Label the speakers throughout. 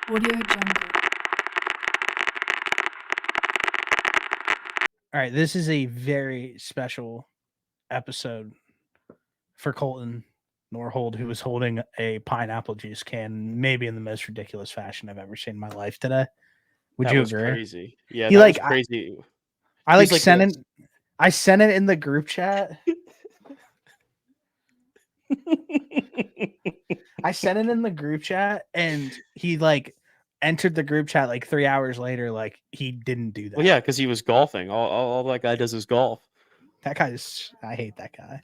Speaker 1: Audio Jungle.
Speaker 2: All right, this is a very special episode for Colton Norhold, who was holding a pineapple juice can, maybe in the most ridiculous fashion I've ever seen in my life today. Would
Speaker 3: That
Speaker 2: you
Speaker 3: was
Speaker 2: agree?
Speaker 3: crazy. Yeah,
Speaker 2: He
Speaker 3: that was
Speaker 2: like
Speaker 3: crazy.
Speaker 2: I
Speaker 3: He was
Speaker 2: like
Speaker 3: like
Speaker 2: sent
Speaker 3: this.
Speaker 2: it. I sent it in the group chat. I sent it in the group chat, and he like entered the group chat like 3 hours later. Like he didn't do that.
Speaker 3: Well, yeah, because he was golfing. All that guy does is golf.
Speaker 2: That guy's. I hate that guy.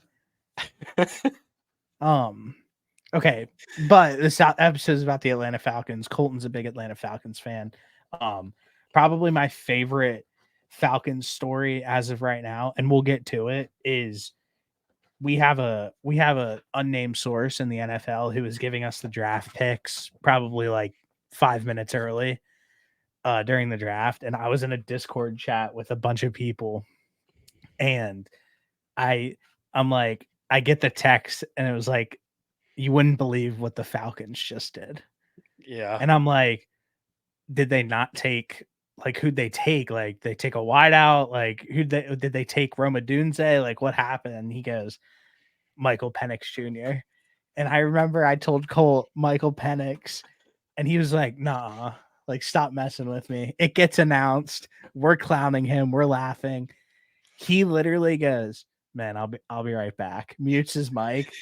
Speaker 2: Okay, but this episode is about the Atlanta Falcons. Colton's a big Atlanta Falcons fan. Probably my favorite Falcons story as of right now, and we'll get to it, is we have a unnamed source in the NFL who is giving us the draft picks probably like 5 minutes early during the draft, and I was in a Discord chat with a bunch of people, and I'm like, I get the text, and it was like, you wouldn't believe what the Falcons just did.
Speaker 3: Yeah.
Speaker 2: And I'm like, did they not take, like, who'd they take? Like, they take a wideout? Like, did they take Roma Dunze? Like, what happened? And he goes, Michael Penix Jr. And I remember I told Cole Michael Penix, and he was like, nah, like, stop messing with me. It gets announced. We're clowning him. We're laughing. He literally goes, man, I'll be right back. Mutes his mic,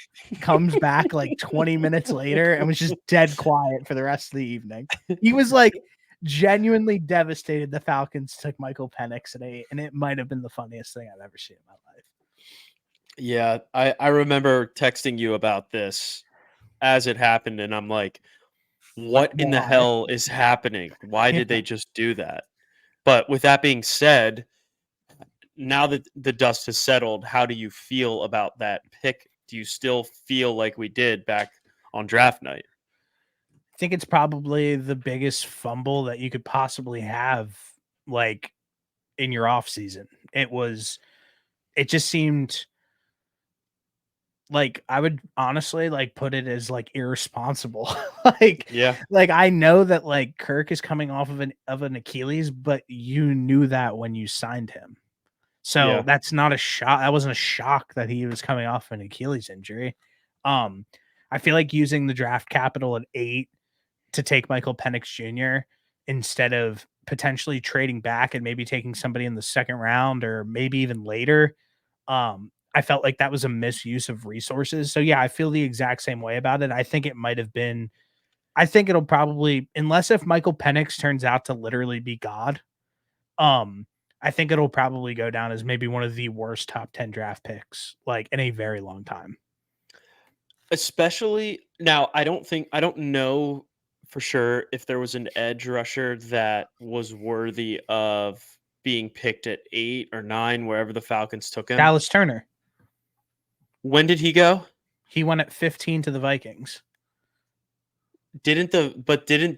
Speaker 2: comes back like 20 minutes later, and was just dead quiet for the rest of the evening. He was like genuinely devastated the Falcons took Michael Penix at 8, and it might have been the funniest thing I've ever seen in my life.
Speaker 3: Yeah, I remember texting you about this as it happened, and I'm like, what in the
Speaker 2: Why?
Speaker 3: hell is happening? Why
Speaker 2: Yeah.
Speaker 3: did they just do that? But with that being said, now that the dust has settled, how do you feel about that pick? Do you still feel like we did back on draft night?
Speaker 2: I think it's probably the biggest fumble that you could possibly have, like, in your off season. It just seemed like, I would honestly like put it as like irresponsible. like
Speaker 3: Yeah.
Speaker 2: like I know that like Kirk is coming off of an Achilles, but you knew that when you signed him. So
Speaker 3: Yeah.
Speaker 2: that's not a shock. That wasn't a shock that he was coming off an Achilles injury. I feel like using the draft capital at 8 to take Michael Penix Jr. instead of potentially trading back and maybe taking somebody in the second round or maybe even later. I felt like that was a misuse of resources. So yeah, I feel the exact same way about it. I think it might have been. I think it'll probably, unless if Michael Penix turns out to literally be God, I think it'll probably go down as maybe one of the worst top 10 draft picks like in a very long time.
Speaker 3: Especially now, I don't know for sure if there was an edge rusher that was worthy of being picked at 8 or 9, wherever the Falcons took him.
Speaker 2: Dallas Turner.
Speaker 3: When did he go?
Speaker 2: He went at 15 to the Vikings.
Speaker 3: Didn't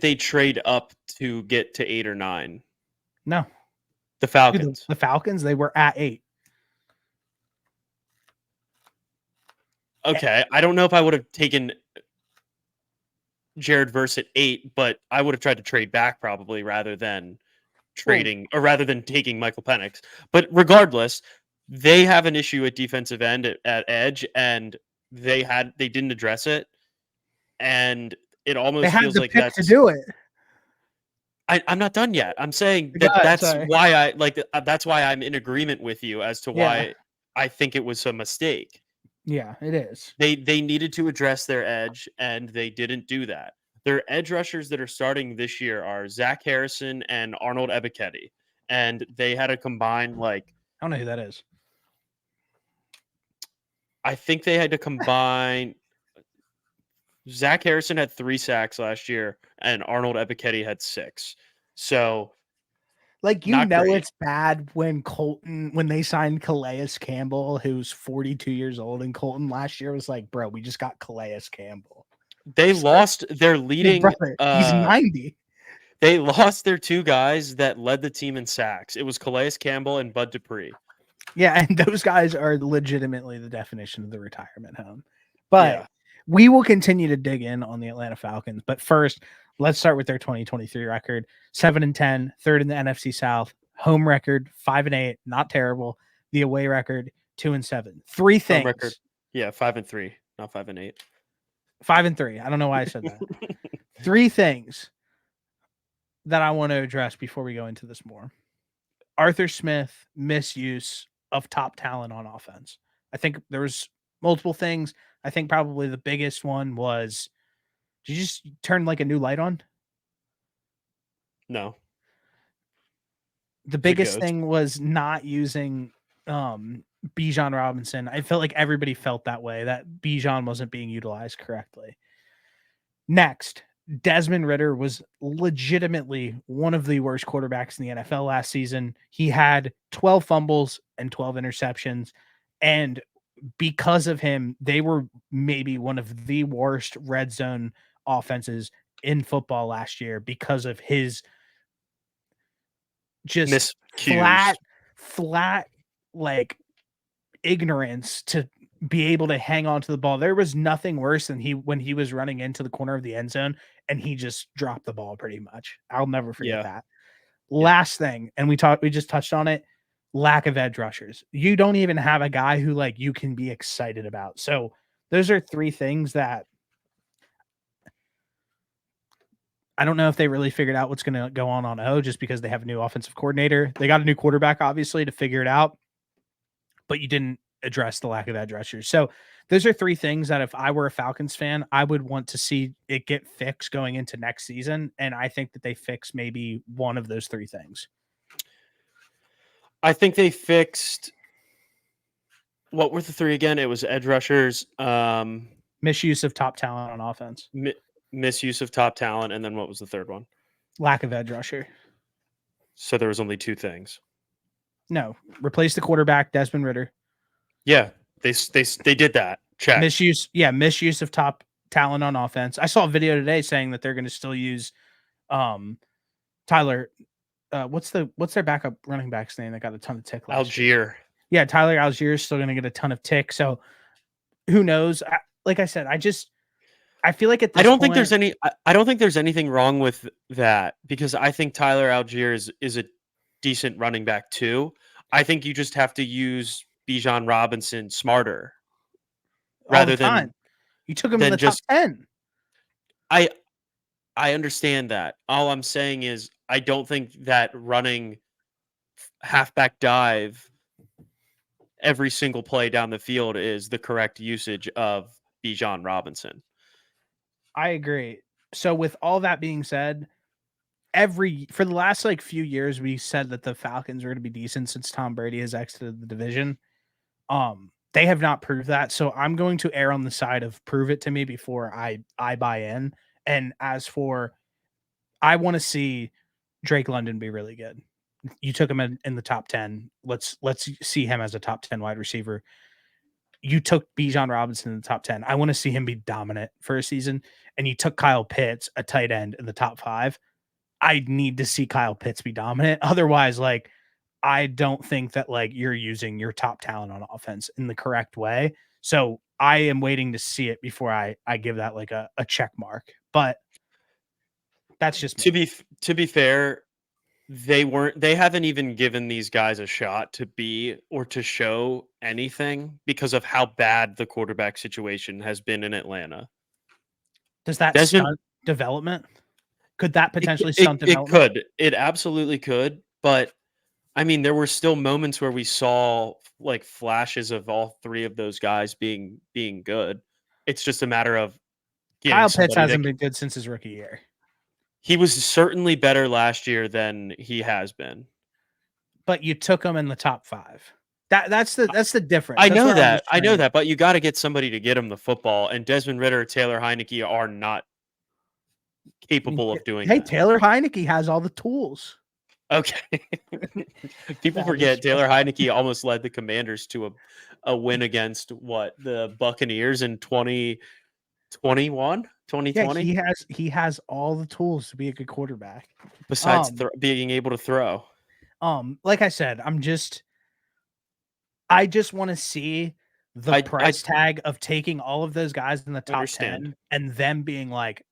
Speaker 3: they trade up to get to 8 or 9?
Speaker 2: No.
Speaker 3: The Falcons.
Speaker 2: Dude, the Falcons, they were at 8.
Speaker 3: Okay, I don't know if I would have taken Jared Verse at 8, but I would have tried to trade back probably rather than taking Michael Penix. But regardless, they have an issue at defensive end at edge, and they didn't address it, and it almost feels like that's
Speaker 2: to do it.
Speaker 3: I'm not done yet. I'm saying that's why I'm in agreement with you as to why I think it was a mistake.
Speaker 2: Yeah, it is.
Speaker 3: They needed to address their edge, and they didn't do that. Their edge rushers that are starting this year are Zach Harrison and Arnold Ebiketie, and they had a combined
Speaker 2: I don't know who that is.
Speaker 3: I think they had to combine. Zach Harrison had 3 sacks last year, and Arnold Ebiketie had 6. So,
Speaker 2: like,
Speaker 3: not great.
Speaker 2: It's bad when they signed Calais Campbell, who's 42 years old, and Colton last year was like, bro, we just got Calais Campbell.
Speaker 3: They lost their leading.
Speaker 2: Brother, he's 90.
Speaker 3: They lost their 2 guys that led the team in sacks. It was Calais Campbell and Bud Dupree.
Speaker 2: Yeah, and those guys are legitimately the definition of the retirement home. But we will continue to dig in on the Atlanta Falcons. But first, Let's start with their 2023 record: 7-10, third in the NFC South. Home record 5-8, not terrible. The away record 2-7. Three
Speaker 3: Home record,
Speaker 2: things.
Speaker 3: yeah, 5-3, not 5-8.
Speaker 2: 5-3. I don't know why I said that. Three things that I want to address before we go into this more. Arthur Smith misuse of top talent on offense. I think there was multiple things. I think probably the biggest one was, did you just turn like a new light on?
Speaker 3: No.
Speaker 2: The biggest thing was not using Bijan Robinson. I felt like everybody felt that way, that Bijan wasn't being utilized correctly. Next, Desmond Ridder was legitimately one of the worst quarterbacks in the NFL last season. He had 12 fumbles and 12 interceptions. And because of him, they were maybe one of the worst red zone offenses in football last year because of his just flat, like ignorance to be able to hang on to the ball. There was nothing worse than when he was running into the corner of the end zone and he just dropped the ball pretty much. I'll never forget that. Last thing, and we just touched on it, lack of edge rushers. You don't even have a guy who like you can be excited about. So those are three things that I don't know if they really figured out what's going to go on O, just because they have a new offensive coordinator. They got a new quarterback, obviously, to figure it out, but you didn't address the lack of edge rushers. So those are three things that if I were a Falcons fan, I would want to see it get fixed going into next season. And I think that they fix maybe one of those three things.
Speaker 3: I think they fixed, what were the three again? It was edge rushers.
Speaker 2: Misuse of top talent on offense.
Speaker 3: Misuse of top talent. And then what was the third one?
Speaker 2: Lack of edge rusher.
Speaker 3: So there was only two things.
Speaker 2: No, replace the quarterback, Desmond Ridder.
Speaker 3: Yeah, they did that. Check.
Speaker 2: Misuse of top talent on offense. I saw a video today saying that they're going to still use Tyler. What's their backup running back's name that got a ton of tick last year? Yeah, Tyler Algier is still going to get a ton of tick. So who knows? Like I said, I feel like at this
Speaker 3: I don't think there's anything wrong with that, because I think Tyler Algier is a decent running back too. I think you just have to use Bijan Robinson smarter rather than
Speaker 2: you took him in the top 10.
Speaker 3: I understand that. All I'm saying is I don't think that running halfback dive every single play down the field is the correct usage of Bijan Robinson.
Speaker 2: I agree. So with all that being said, for the last like few years, we said that the Falcons were going to be decent since Tom Brady has exited the division. They have not proved that. So I'm going to err on the side of prove it to me before I buy in. And as for, I want to see Drake London be really good. You took him in the top 10. Let's see him as a top 10 wide receiver. You took Bijan Robinson in the top 10. I want to see him be dominant for a season. And you took Kyle Pitts, a tight end, in the top 5. I need to see Kyle Pitts be dominant. Otherwise, like, I don't think that like you're using your top talent on offense in the correct way. So I am waiting to see it before I give that like a check mark. But that's just
Speaker 3: me. To be fair, they haven't even given these guys a shot to be or to show anything because of how bad the quarterback situation has been in Atlanta.
Speaker 2: Does that stunt development? Could that potentially stunt development?
Speaker 3: It absolutely could. But I mean, there were still moments where we saw like flashes of all three of those guys being good. It's just a matter of
Speaker 2: Kyle Pitts hasn't been good since his rookie year.
Speaker 3: He was certainly better last year than he has been.
Speaker 2: But you took him in the top 5. That's the difference.
Speaker 3: I know that, but you got to get somebody to get him the football, and Desmond Ridder, Taylor Heineke are not capable of doing that.
Speaker 2: Hey, Taylor Heineke has all the tools.
Speaker 3: Okay. People forget Taylor Heineke almost led the Commanders to a win against the Buccaneers in 2021. 2020.
Speaker 2: Yeah, he has all the tools to be a good quarterback.
Speaker 3: Besides being able to throw.
Speaker 2: Like I said, I just want to see the price tag of taking all of those guys in the top 10 and them being like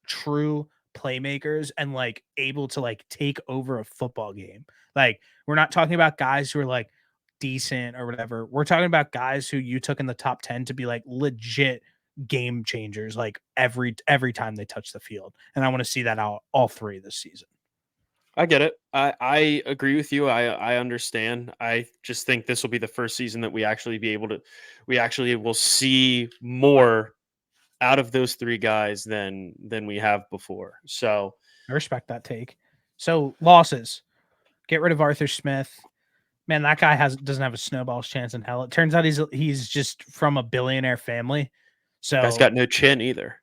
Speaker 2: true playmakers and like able to like take over a football game. Like we're not talking about guys who are like decent or whatever. We're talking about guys who you took in the top 10 to be like legit game changers like every time they touch the field. And I want to see that out all three this season.
Speaker 3: I get it. I agree with you. I understand. I just think this will be the first season that we actually will see more out of those three guys than we have before. So
Speaker 2: I respect that take. So losses. Get rid of Arthur Smith. Man, that guy doesn't have a snowball's chance in hell. It turns out he's just from a billionaire family.
Speaker 3: guy's
Speaker 2: So
Speaker 3: got no chin either.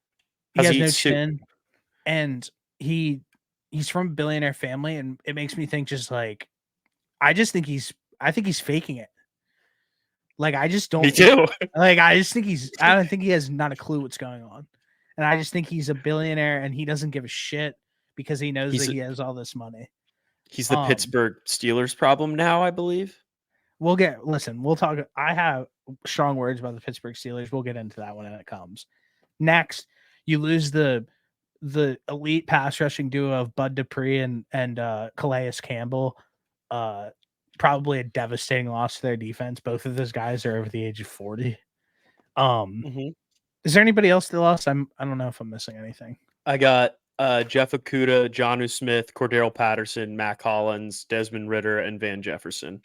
Speaker 2: he
Speaker 3: How's
Speaker 2: has
Speaker 3: he eat
Speaker 2: no
Speaker 3: soup?
Speaker 2: chin. And he's from a billionaire family, and it makes me think just like I think he's faking it. Like I just
Speaker 3: Me
Speaker 2: don't
Speaker 3: too.
Speaker 2: like I just think I don't think he has not a clue what's going on. And I just think he's a billionaire and he doesn't give a shit because he knows that
Speaker 3: He's
Speaker 2: he has all this money.
Speaker 3: he's the Pittsburgh Steelers problem now, I believe.
Speaker 2: We'll talk. I have strong words about the Pittsburgh Steelers. We'll get into that when it comes. Next, you lose the elite pass rushing duo of Bud Dupree and Calais Campbell. Probably a devastating loss to their defense. Both of those guys are over the age of 40.
Speaker 3: Mm-hmm.
Speaker 2: Is there anybody else that lost? I don't know if I'm missing anything.
Speaker 3: I got Jeff Okuda, Jonnu Smith, Cordero Patterson, Matt Collins, Desmond Ritter, and Van Jefferson.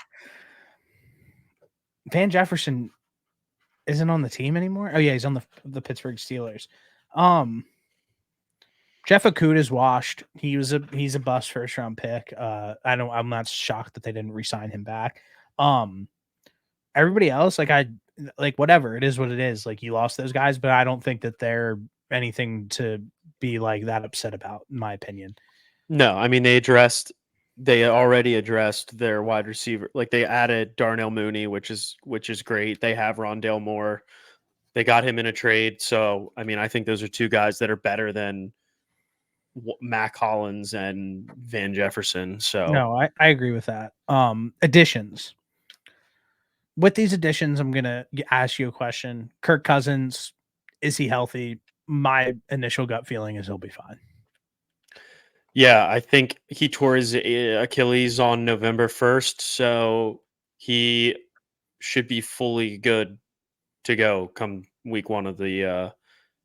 Speaker 2: Van Jefferson isn't on the team anymore. Oh yeah, he's on the Pittsburgh Steelers. Jeff Okuda's washed. He's a bust first round pick. I'm not shocked that they didn't re-sign him back. Everybody else, like whatever, it is what it is. Like you lost those guys, but I don't think that they're anything to be like that upset about, in my opinion.
Speaker 3: No, I mean they already addressed their wide receiver. Like they added Darnell Mooney, which is great. They have Rondale Moore. They got him in a trade. So I mean, I think those are two guys that are better than Matt Collins and Van Jefferson. So
Speaker 2: No, I agree with that. Additions. With these additions, I'm gonna ask you a question. Kirk Cousins, is he healthy? My initial gut feeling is he'll be fine.
Speaker 3: yeah, I think he tore his Achilles on November 1st, so he should be fully good to go come week 1 of the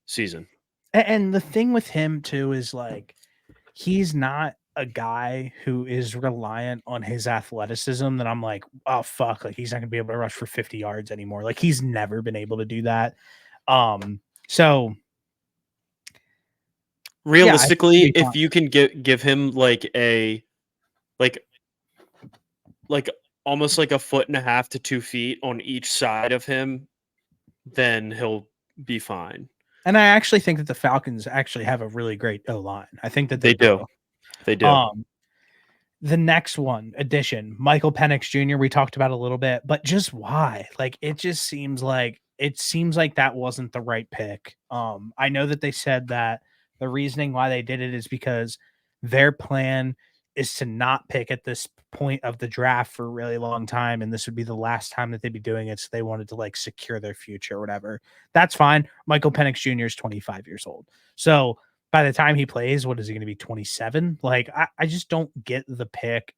Speaker 3: season.
Speaker 2: And the thing with him too is like he's not a guy who is reliant on his athleticism that I'm like, oh fuck, like he's not gonna be able to rush for 50 yards anymore. Like he's never been able to do that. So
Speaker 3: realistically,
Speaker 2: yeah,
Speaker 3: if you can give him like almost like a foot and a half to 2 feet on each side of him, then he'll be fine.
Speaker 2: And I actually think that the Falcons actually have a really great O-line. I think that
Speaker 3: They do. They do.
Speaker 2: The next one, addition, Michael Penix Jr. We talked about a little bit, but just why? Like it seems like that wasn't the right pick. I know that they said that the reasoning why they did it is because their plan is to not pick at this point of the draft for a really long time, and this would be the last time that they'd be doing it. So they wanted to like secure their future or whatever. That's fine. Michael Penix Jr. is 25 years old. So by the time he plays, what is he going to be, 27? Like, I just don't get the pick.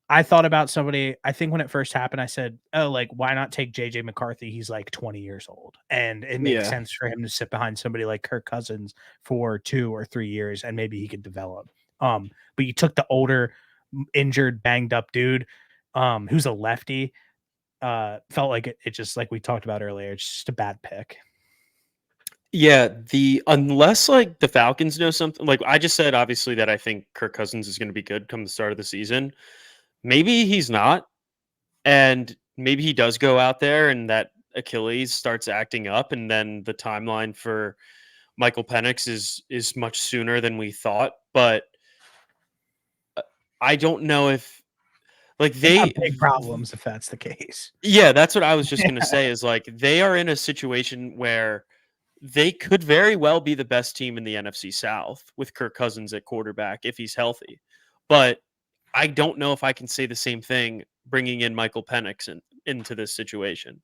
Speaker 2: I thought about somebody, I think when it first happened, I said, oh, like, why not take JJ McCarthy? He's like 20 years old. And it makes sense for him to sit behind somebody like Kirk Cousins for 2 or 3 years and maybe he could develop. But you took the older, injured, banged up dude who's a lefty. Felt like it just like we talked about earlier, it's just a bad pick.
Speaker 3: Yeah, unless like the Falcons know something, like I just said, obviously that I think Kirk Cousins is going to be good come the start of the season. Maybe he's not, and maybe he does go out there and that Achilles starts acting up, and then the timeline for Michael Penix is much sooner than we thought. But I don't know if like
Speaker 2: They have big problems if that's the case.
Speaker 3: Yeah, that's what I was just going to say. Is like they are in a situation where they could very well be the best team in the NFC South with Kirk Cousins at quarterback if he's healthy. But I don't know if I can say the same thing bringing in Michael Penix into this situation.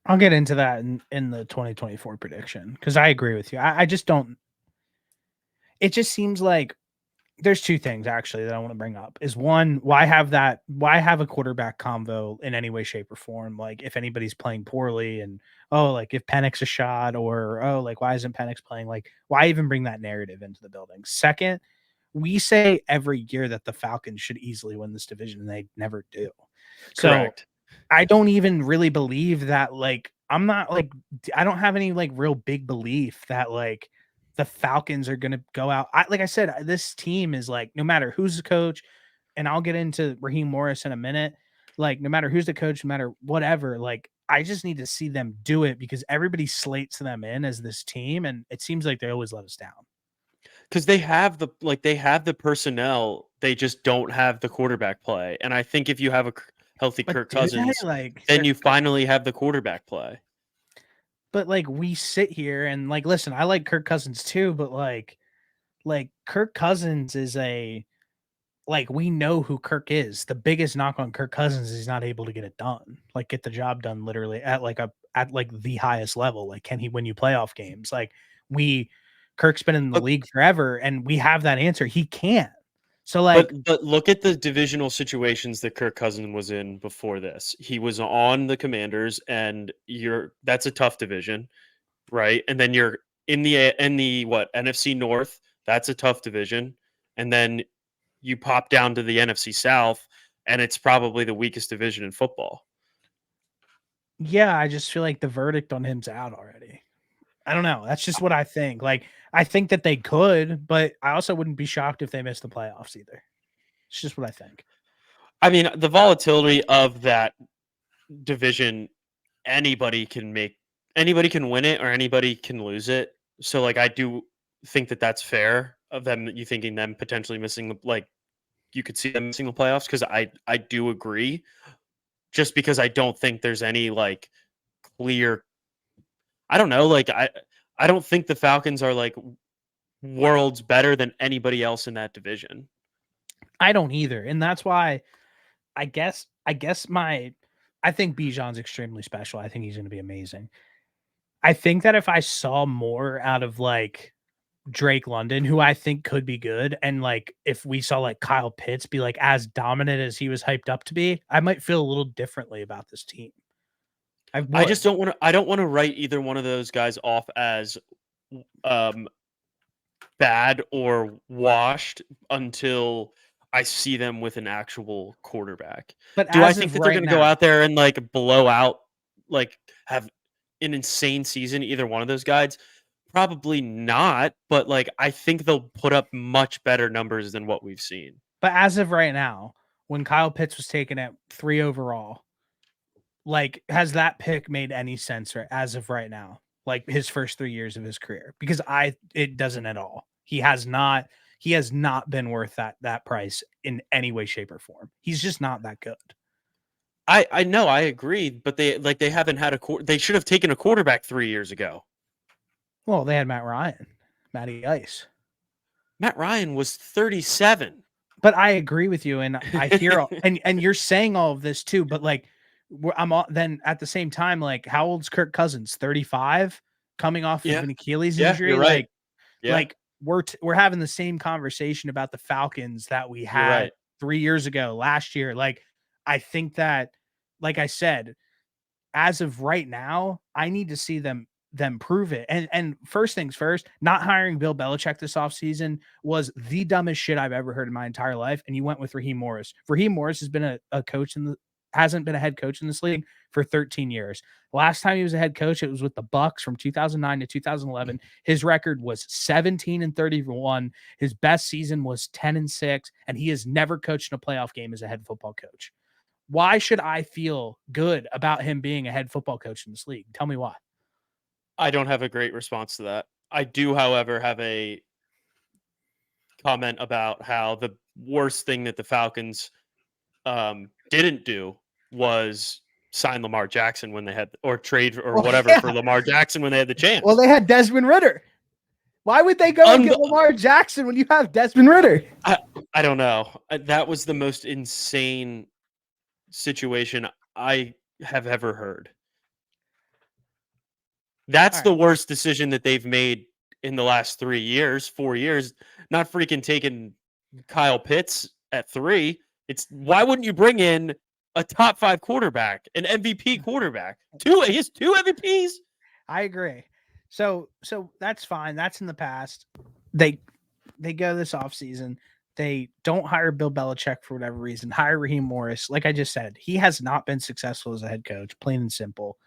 Speaker 2: I'll get into that in the 2024 prediction because I agree with you. I just don't. It just seems like there's two things actually that I want to bring up. Is one, why have that? Why have a quarterback convo in any way, shape, or form? Like if anybody's playing poorly, and like if Penix a shot, or like why isn't Penix playing? Like why even bring that narrative into the building? Second, we say every year that the Falcons should easily win this division, and they never do. So
Speaker 3: Correct.
Speaker 2: I don't even really believe that, like, I'm not like, I don't have any like real big belief that like the Falcons are going to go out. Like I said, this team is like, no matter who's the coach, and I'll get into Raheem Morris in a minute, like, no matter who's the coach, no matter whatever, like, I just need to see them do it because everybody slates them in as this team. And it seems like they always let us down.
Speaker 3: Because they have the personnel, they just don't have the quarterback play. And I think if you have a healthy
Speaker 2: But
Speaker 3: Kirk
Speaker 2: do they
Speaker 3: Cousins,
Speaker 2: like,
Speaker 3: then you finally have the quarterback play.
Speaker 2: but like we sit here and like, listen, I like Kirk Cousins too, but like Kirk Cousins is like we know who Kirk is. The biggest knock on Kirk Cousins is he's not able to get it done. Like get the job done literally at like the highest level. Like can he win you playoff games? Like we Kirk's been in the
Speaker 3: But
Speaker 2: league forever and we have that answer. He can't. So
Speaker 3: but
Speaker 2: like
Speaker 3: but look at the divisional situations that Kirk Cousins was in before this. He was on the Commanders, and that's a tough division, right? And then you're in the what, NFC North. That's a tough division, and then you pop down to the NFC South, and it's probably the weakest division in football.
Speaker 2: yeah, I just feel like the verdict on him's out already. I don't know. That's just what I think. Like I think that they could, but I also wouldn't be shocked if they missed the playoffs either. It's just what I think.
Speaker 3: I mean, the volatility of that division, anybody can win it or anybody can lose it. So like I do think that that's fair of them, you thinking them potentially missing you could see them missing the playoffs, because I do agree, just because I don't think there's any like clear, I don't know, like I don't think the Falcons are like worlds better than anybody else in that division.
Speaker 2: I don't either. And that's why I think Bijan's extremely special. I think he's going to be amazing. I think that if I saw more out of like Drake London, who I think could be good, and like if we saw like Kyle Pitts be like as dominant as he was hyped up to be, I might feel a little differently about this team. I
Speaker 3: I just
Speaker 2: would.
Speaker 3: don't want to write either one of those guys off as um bad or washed until I see them with an actual quarterback.
Speaker 2: But
Speaker 3: Do I
Speaker 2: as
Speaker 3: think
Speaker 2: of
Speaker 3: that they're
Speaker 2: right
Speaker 3: going to go
Speaker 2: now,
Speaker 3: out there and like blow out, like have an insane season, either one of those guys? Probably not, but like I think they'll put up much better numbers than what we've seen.
Speaker 2: when Kyle Pitts was taken at 3 overall, like, has that pick made any sense as of right now? Like his first 3 years of his career? Because it doesn't at all. He has not been worth that price in any way, shape, or form. He's just not that good.
Speaker 3: I know, I agree, but they haven't had they should have taken a quarterback 3 years ago.
Speaker 2: Well, they had Matt Ryan, Matty Ice.
Speaker 3: Matt Ryan was 37.
Speaker 2: But I agree with you, and I hear and you're saying all of this too, but like then at the same time, like how old's Kirk Cousins? 35, coming off of
Speaker 3: Yeah.
Speaker 2: an Achilles
Speaker 3: Yeah, you're
Speaker 2: injury.
Speaker 3: right. Yeah,
Speaker 2: Like we're having the same conversation about the Falcons that we
Speaker 3: you're
Speaker 2: had
Speaker 3: right.
Speaker 2: 3 years ago, last year. Like I think that, like I said, as of right now, I need to see them prove it. And first things first, not hiring Bill Belichick this offseason was the dumbest shit I've ever heard in my entire life. And you went with Raheem Morris. Raheem Morris has been a coach hasn't been a head coach in this league for 13 years. Last time he was a head coach, it was with the Bucks from 2009 to 2011. His record was 17-31. His best season was 10-6, and he has never coached in a playoff game as a head football coach. Why should I feel good about him being a head football coach in this league? Tell me why.
Speaker 3: I don't have a great response to that. I do, however, have a comment about how the worst thing that the Falcons didn't do was sign Lamar Jackson when they had, or trade or
Speaker 2: Well,
Speaker 3: whatever
Speaker 2: yeah.
Speaker 3: for Lamar Jackson when they had the
Speaker 2: Well,
Speaker 3: chance.
Speaker 2: they had Desmond Ritter. Why would they go and
Speaker 3: Un-
Speaker 2: get Lamar Jackson when you have Desmond Ritter?
Speaker 3: I, I don't know. That was the most insane situation I have ever heard. That's
Speaker 2: All
Speaker 3: the
Speaker 2: right.
Speaker 3: worst decision that they've made in the last 3 years, 4 years, not freaking taking Kyle Pitts at 3. It's why wouldn't you bring in a top 5 quarterback, an MVP quarterback? 2 he has 2 MVPs?
Speaker 2: I agree. So that's fine. That's in the past. They go this offseason. They don't hire Bill Belichick for whatever reason. Hire Raheem Morris. Like I just said, he has not been successful as a head coach, plain and simple.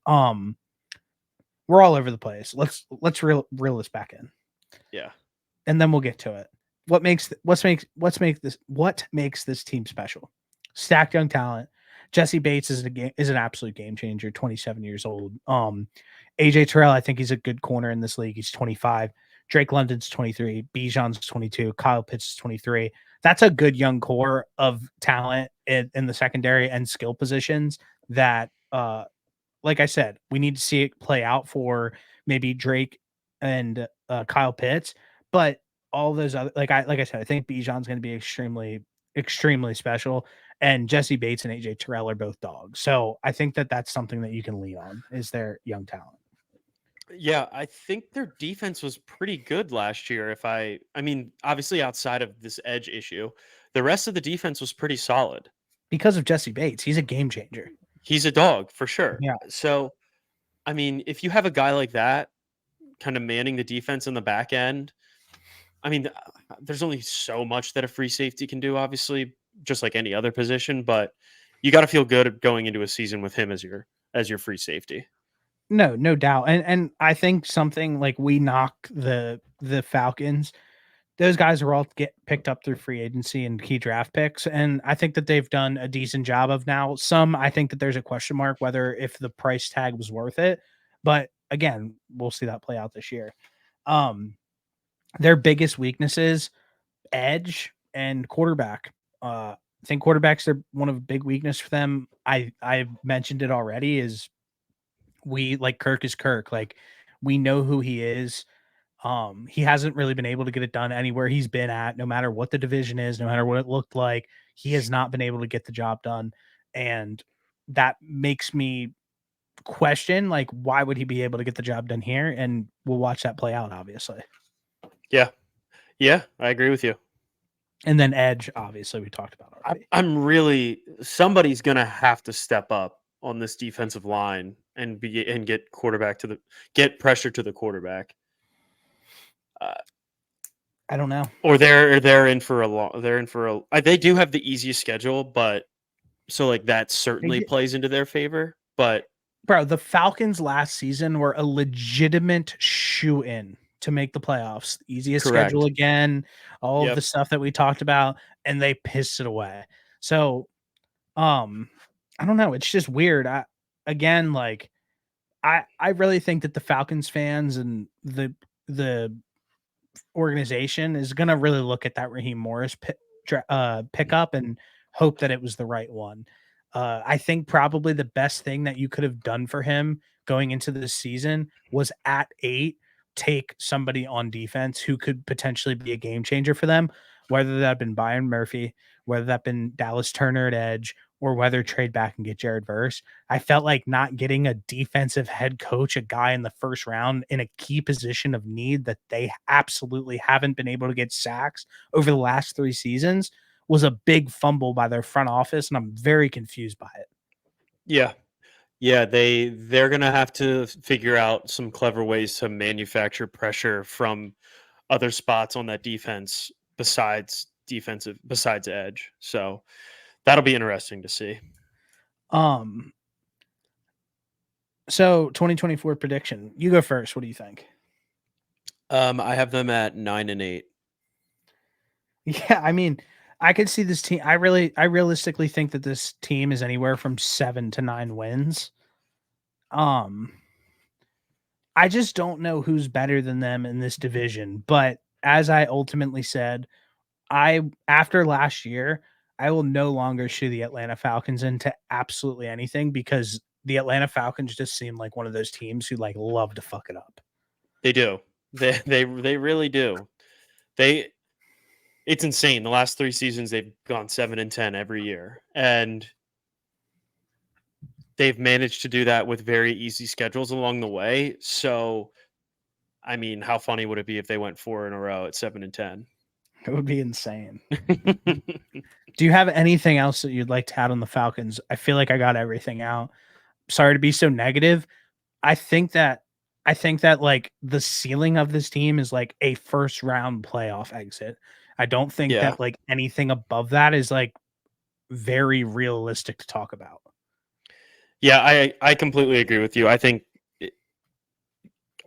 Speaker 2: Um, we're all over the place. Let's reel this back in,
Speaker 3: Yeah.
Speaker 2: and then we'll get to it. What makes this team special? Stacked young talent. Jesse Bates is an absolute game changer. 27 years old. AJ Terrell, I think he's a good corner in this league. He's 25. Drake London's 23. Bijan's 22. Kyle Pitts is 23. That's a good young core of talent in the secondary and skill positions that like I said, we need to see it play out for maybe Drake and Kyle Pitts, but all those other like I said, I think Bijan's going to be extremely special, and Jesse Bates and AJ Terrell are both dogs. So I think that that's something that you can lean on is their young talent.
Speaker 3: Yeah, I think their defense was pretty good last year. I mean, obviously outside of this edge issue, the rest of the defense was pretty solid.
Speaker 2: Because of Jesse Bates, he's a game changer.
Speaker 3: He's a dog for sure.
Speaker 2: Yeah.
Speaker 3: So, I mean, if you have a guy like that kind of manning the defense in the back end, I mean, there's only so much that a free safety can do, obviously, just like any other position, but you got to feel good going into a season with him as your free safety.
Speaker 2: No doubt. And I think something like we knock the Falcons, those guys are all get picked up through free agency and key draft picks. And I think that they've done a decent job of now. Some, I think that there's a question mark whether if the price tag was worth it. But again, we'll see that play out this year. Their biggest weaknesses, edge and quarterback. I think quarterbacks are one of a big weakness for them. I've mentioned it already is we like Kirk is Kirk. Like we know who he is. He hasn't really been able to get it done anywhere he's been at, no matter what the division is, no matter what it looked like. He has not been able to get the job done. And that makes me question like why would he be able to get the job done here? And we'll watch that play out, obviously.
Speaker 3: Yeah. Yeah, I agree with you.
Speaker 2: And then Edge, obviously, we talked about already.
Speaker 3: I'm really somebody's gonna have to step up on this defensive line and get pressure to the quarterback.
Speaker 2: I don't know.
Speaker 3: Or they're in for a long. They do have the easiest schedule, but so like that certainly plays into their favor. But
Speaker 2: bro, the Falcons last season were a legitimate shoe in to make the playoffs. Easiest schedule again, all of the stuff that we talked about, and they pissed it away. So, I don't know. It's just weird. I really think that the Falcons fans and the organization is gonna really look at that Raheem Morris pickup and hope that it was the right one. I think probably the best thing that you could have done for him going into this season was at 8 take somebody on defense who could potentially be a game changer for them, whether that had been Byron Murphy, whether that been Dallas Turner at edge, or whether trade back and get Jared Verse. I felt like not getting a defensive head coach, a guy in the first round in a key position of need that they absolutely haven't been able to get sacks over the last 3 seasons was a big fumble by their front office, and I'm very confused by it.
Speaker 3: Yeah. Yeah, they're gonna have to figure out some clever ways to manufacture pressure from other spots on that defense besides edge. So that'll be interesting to see.
Speaker 2: So 2024 prediction. You go first. What do you think?
Speaker 3: I have them at 9-8.
Speaker 2: Yeah, I mean, I could see this team. I realistically think that this team is anywhere from 7 to 9 wins. I just don't know who's better than them in this division. But as I ultimately said, after last year, I will no longer shoe the Atlanta Falcons into absolutely anything because the Atlanta Falcons just seem like one of those teams who like love to fuck it up.
Speaker 3: They do. They really do. It's insane. The last 3 seasons they've gone 7-10 every year. And they've managed to do that with very easy schedules along the way. So, I mean, how funny would it be if they went 4 in a row at 7-10?
Speaker 2: It would be insane. Do you have anything else that you'd like to add on the Falcons? I feel like I got everything out. Sorry to be so negative. I think that like the ceiling of this team is like a first round playoff exit. I don't think
Speaker 3: Yeah.
Speaker 2: that like anything above that is like very realistic to talk about.
Speaker 3: Yeah, I completely agree with you. I think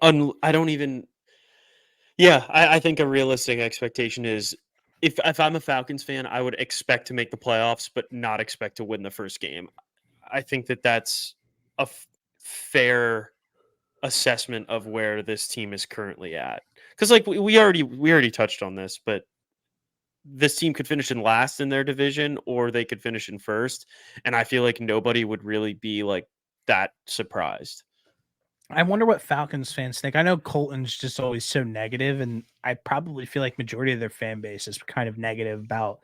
Speaker 3: I don't even. Yeah, I think a realistic expectation is if I'm a Falcons fan, I would expect to make the playoffs, but not expect to win the first game. I think that that's a fair assessment of where this team is currently at. Because like we already touched on this, but this team could finish in last in their division, or they could finish in first, and I feel like nobody would really be like that surprised.
Speaker 2: I wonder what Falcons fans think. I know Colton's just always so negative, and I probably feel like majority of their fan base is kind of negative about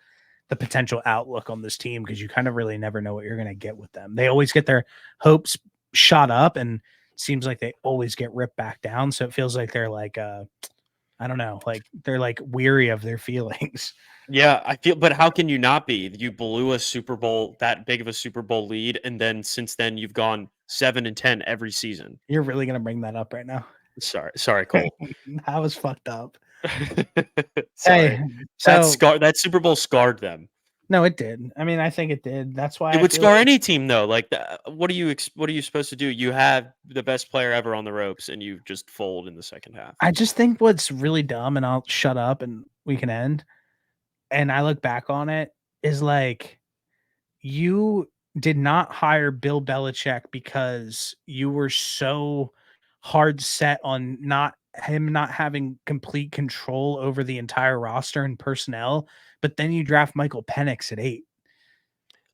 Speaker 2: the potential outlook on this team because you kind of really never know what you're going to get with them. They always get their hopes shot up, and it seems like they always get ripped back down. So it feels like they're like, I don't know, like they're like weary of their feelings.
Speaker 3: Yeah, I feel, but how can you not be? You blew a Super Bowl, that big of a Super Bowl lead, and then since then you've gone 7-10 every season.
Speaker 2: You're really going to bring that up right now.
Speaker 3: Sorry, Cole.
Speaker 2: That was fucked up.
Speaker 3: Sorry,
Speaker 2: Hey, so
Speaker 3: that Super Bowl scarred them.
Speaker 2: no, it did. I mean, I think it did. That's why
Speaker 3: It
Speaker 2: I
Speaker 3: would
Speaker 2: feel
Speaker 3: scar
Speaker 2: like
Speaker 3: any team though. Like, what are you supposed to do? You have the best player ever on the ropes, and you just fold in the second half.
Speaker 2: I just think what's really dumb, and I'll shut up and we can end. And I look back on it is like you did not hire Bill Belichick because you were so hard set on not having complete control over the entire roster and personnel, but then you draft Michael Penix at 8.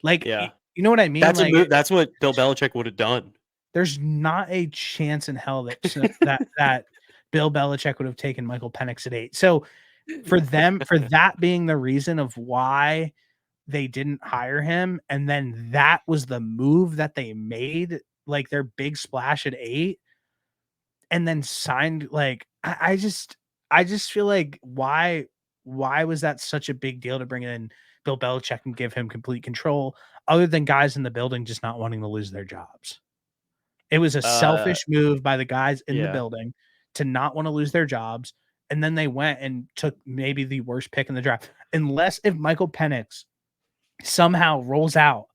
Speaker 2: Like,
Speaker 3: Yeah,
Speaker 2: you know what I mean?
Speaker 3: that's a
Speaker 2: Like,
Speaker 3: move. That's what Bill Belichick would have done.
Speaker 2: there's not a chance in hell that Bill Belichick would have taken Michael Penix at 8. So for that being the reason of why they didn't hire him, and then that was the move that they made, like their big splash at 8, and then signed like I just feel like why was that such a big deal to bring in Bill Belichick and give him complete control other than guys in the building just not wanting to lose their jobs? It was a
Speaker 3: Uh,
Speaker 2: selfish move by the guys in the
Speaker 3: yeah.
Speaker 2: building to not want to lose their jobs, and then they went and took maybe the worst pick in the draft. Unless if Michael Penix somehow rolls out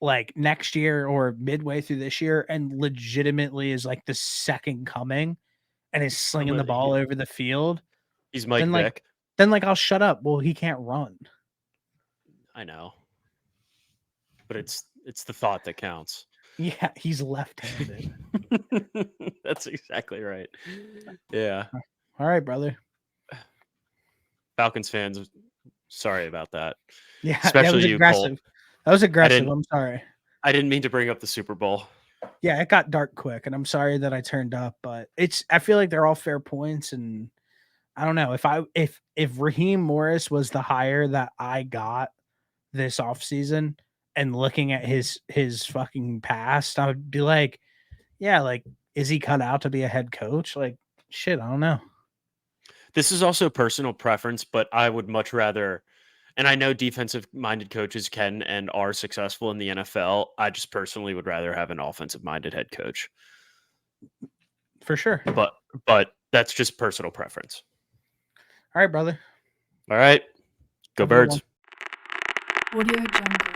Speaker 2: like next year or midway through this year and legitimately is like the second coming and is slinging the ball over the field,
Speaker 3: He's Mike
Speaker 2: then like
Speaker 3: Vick.
Speaker 2: I'll shut up. Well, he can't run.
Speaker 3: I know, but it's the thought that counts.
Speaker 2: Yeah, he's left-handed.
Speaker 3: That's exactly right. Yeah,
Speaker 2: All right, brother.
Speaker 3: Falcons fans, sorry about that.
Speaker 2: Yeah, that
Speaker 3: Especially
Speaker 2: was
Speaker 3: you, Cole.
Speaker 2: aggressive. That was
Speaker 3: I
Speaker 2: aggressive.
Speaker 3: didn't
Speaker 2: I'm sorry.
Speaker 3: I didn't mean to bring up the Super Bowl.
Speaker 2: Yeah, it got dark quick, and I'm sorry that I turned up, but I feel like they're all fair points, and I don't know if Raheem Morris was the hire that I got this offseason and looking at his fucking past, I would be like, yeah, like, is he cut out to be a head coach? Like, shit, I don't know.
Speaker 3: This is also personal preference, but I would much rather, and I know defensive minded coaches can and are successful in the NFL. I just personally would rather have an offensive minded head coach.
Speaker 2: For sure.
Speaker 3: But that's just personal preference.
Speaker 2: All right, brother.
Speaker 3: All right. Go
Speaker 2: Have a good
Speaker 3: Birds.
Speaker 2: one.
Speaker 1: Audio Jungle.